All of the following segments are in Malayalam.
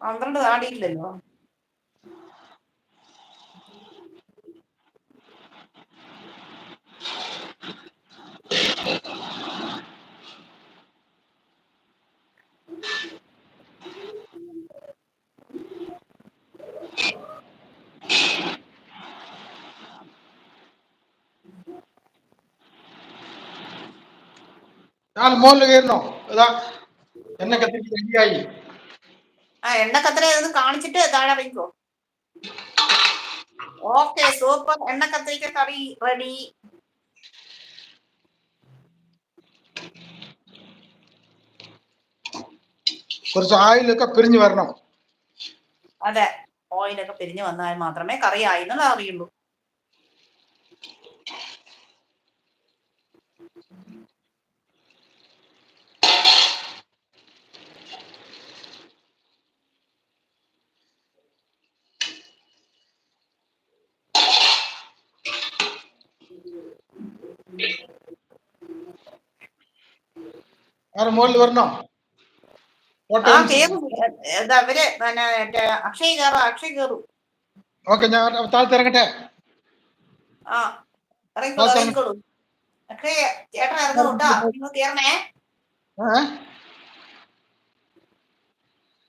12 താണ്ടിയില്ലല്ലോ. മോളിൽ കയറണോ? ഇതാ എന്നെ കത്തിച്ച് റെഡിയായി. എണ്ണ കത്ര ഒന്ന് കാണിച്ചിട്ട് താഴെ ഇറങ്ങിക്കോ. Okay, super. എണ്ണ കത്തിരിക്ക കറി റെഡി. കുറച്ച് ആയിലൊക്കെ പിരിഞ്ഞു വരണം. അതെ, ഓയിലൊക്കെ പിരിഞ്ഞു വന്നാൽ മാത്രമേ കറി ആയിന്ന് അറിയുള്ളൂ. മോളിൽ വരണോ? അവര് അക്ഷയ് കയറും. ഓക്കെ, ഞാൻ താഴത്ത് ഇറങ്ങട്ടെ. ഇറങ്ങിക്കോളൂ. അക്ഷയ് ചേട്ടൻ ഇറങ്ങൂട്ടാ, നിങ്ങൾ കയറണേ.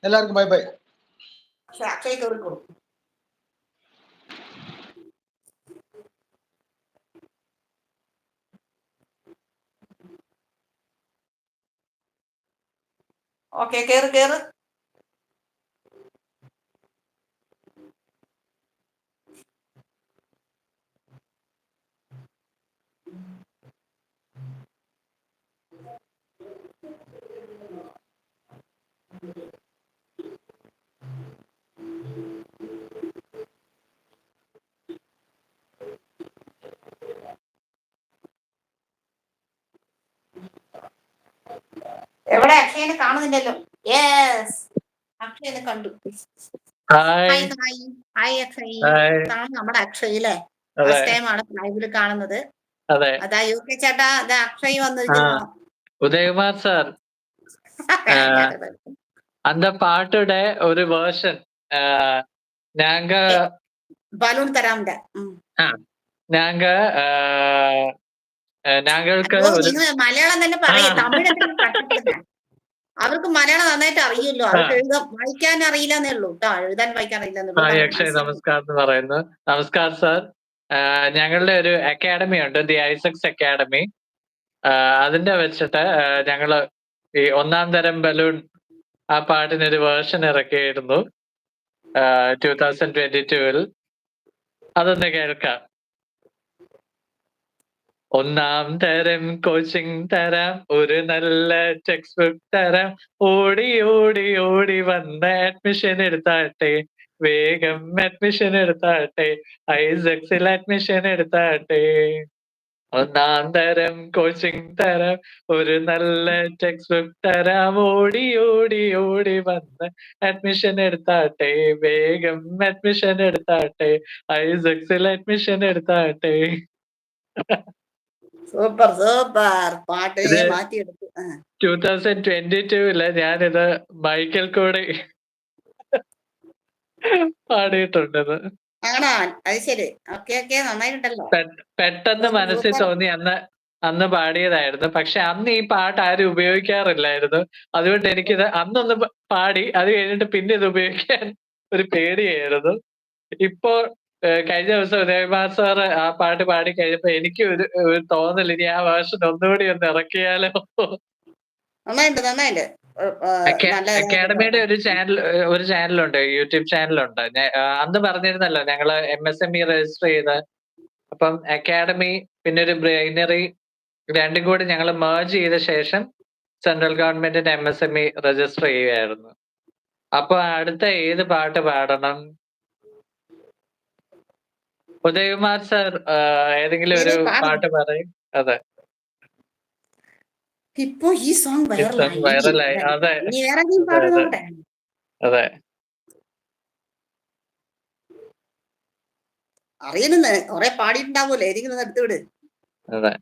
എല്ലാവർക്കും ബൈ ബൈ. അക്ഷയ് കയറിക്കോളൂ. ഓക്കെ, കേറ്. എവിടെ അക്ഷയനെ കാണുന്നില്ലല്ലോ. യെസ്, അക്ഷയനെ കണ്ടു. ഹായ് അക്ഷയ്. നമ്മുടെ അക്ഷയ് അല്ലേ? ഫസ്റ്റ് ടൈം ആണ് ലൈവില് കാണുന്നത്. അതാ യു കെ ചേട്ടാ, അതാ അക്ഷയ് വന്നിരിക്കുന്നു. ഉദയകുമാർ സാർ, அந்த பாட்டோட ஒரு வேர்ஷன் நாங்க பலூன் தராம்ட. நாங்க ഞങ്ങൾക്ക് മലയാളം തന്നെ പറയും, തമിഴ് അവർക്ക് മലയാളം നന്നായിട്ട് അറിയില്ലോ. അവർക്ക് വായിക്കാൻ അറിയില്ലെന്നേ ഉള്ളൂ കേട്ടോ. എഴുതാൻ വായിക്കാൻ അറിയില്ലെന്നേ. അക്ഷയ് നമസ്കാരം എന്ന് പറയുന്നു. നമസ്കാരം സാർ. ഞങ്ങളുടെ ഒരു അക്കാഡമി ഉണ്ട്, ദി ഐസക്സ് അക്കാഡമി. അതിന്റെ വെച്ചിട്ട് ഞങ്ങള് ഈ ഒന്നാം തരം ബലൂൺ ആ പാട്ടിനൊരു വേർഷൻ ഇറക്കിയിരുന്നു 2022-ൽ. അതൊന്ന് കേൾക്കാം. ഒന്നാം തരം കോച്ചിങ് തരാം, ഒരു നല്ല ടെക്സ്റ്റ് ബുക്ക് തരാം, ഓടി ഓടി ഓടി വന്ന് അഡ്മിഷൻ എടുത്താട്ടെ, വേഗം അഡ്മിഷൻ എടുത്താട്ടെ, ഐസക്സിൽ അഡ്മിഷൻ എടുത്താട്ടെ. ഒന്നാം തരം കോച്ചിങ് തരാം, ഒരു നല്ല ടെക്സ്റ്റ് ബുക്ക് തരാം, ഓടി ഓടി ഓടി വന്ന് അഡ്മിഷൻ എടുത്താട്ടെ, വേഗം അഡ്മിഷൻ എടുത്താട്ടെ, ഐസക്സിൽ അഡ്മിഷൻ എടുത്താട്ടെ. സൂപ്പർ പാട്ട് മാറ്റിയെടുത്തു. 2022-ല് ഞാനിത് മൈക്കിൽ കൂടി പാടിയിട്ടുണ്ടത്. ആണോ? അത് ശരി. ഓക്കെ, നന്നായിട്ടുണ്ടല്ലോ. പെട്ടെന്ന് മനസ്സിൽ തോന്നി അന്ന് പാടിയതായിരുന്നു. പക്ഷെ അന്ന് ഈ പാട്ട് ആരും ഉപയോഗിക്കാറില്ലായിരുന്നു. അതുകൊണ്ട് എനിക്കിത് അന്നൊന്ന് പാടി, അത് കഴിഞ്ഞിട്ട് പിന്നെ ഇത് ഉപയോഗിക്കാൻ ഒരു പേടിയായിരുന്നു. ഇപ്പോ കഴിഞ്ഞ ദിവസം ഉദയകുമാർ സാറ് ആ പാട്ട് പാടി കഴിഞ്ഞപ്പോ എനിക്ക് ഒരു തോന്നൽ, ഇനി ആ വേർഷൻ ഒന്നുകൂടി ഒന്ന് ഇറക്കിയാലോ. നന്നായിട്ട്. അക്കാഡമിയുടെ ഒരു ചാനലുണ്ട്, യൂട്യൂബ് ചാനലുണ്ട്. അന്ന് പറഞ്ഞിരുന്നല്ലോ ഞങ്ങള് MSME രജിസ്റ്റർ ചെയ്ത്. അപ്പം അക്കാഡമി പിന്നെ ഒരു ബ്രെയിനറി രണ്ടും കൂടി ഞങ്ങൾ മേർജ് ചെയ്ത ശേഷം സെൻട്രൽ ഗവൺമെന്റിന്റെ MSME രജിസ്റ്റർ ചെയ്യുകയായിരുന്നു. അപ്പൊ അടുത്ത ഏത് പാട്ട് പാടണം? ഉദയകുമാർ സാർ ഏതെങ്കിലും ഒരു പാട്ട് പറയും. അതെ, ഇപ്പൊ ഈ സോങ് വൈറലായി. അതെ അതെ, അറിയുന്നത് കുറെ പാടിയിട്ടുണ്ടാവൂലേ, ഏതെങ്കിലും എടുത്തുവിട്. അതെ.